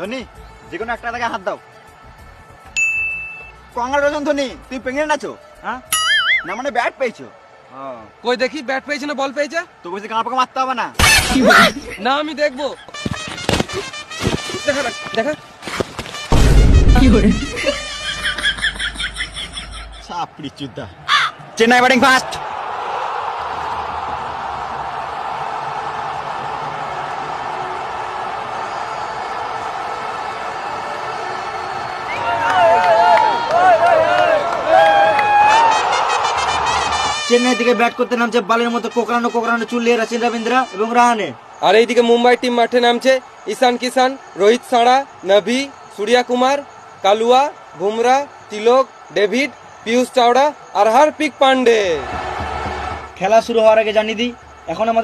ধোনি যে কোনো একটা জায়গায় হাত দাও। কংগ্রাচুলেশন ধোনি, তুমি প্রেগনেন্ট আছো? হ্যাঁ, না মানে ব্যাট পেয়েছো? কই দেখি ব্যাট পেয়েছে না বল পেয়েছে? তো বেশি গাঁ পাকা মারতে হবে না। না আমি দেখবো। দেখা দেখা। চাপড়ি চুদা। Chennai batting first. চেন্নাই থেকে ব্যাট করতে নামছে বালের মতো কোকড়ানো কোকড়ানো চুল নিয়ে রাচিন রবীন্দ্রা এবং রাহানে। আর এইদিকে মুম্বাই টিম মাঠে নামছে ঈশান কিষান, রোহিত সাঁড়া, নভি, সূর্যা কুমার, কালুয়া, বুমরা, তিলক, ডেভিড, পীয়ূষ চাওড়া আর হার্দিক পান্ডে। খেলা শুরু হওয়ার আগে জানিয়ে দিই, এখন আমাদের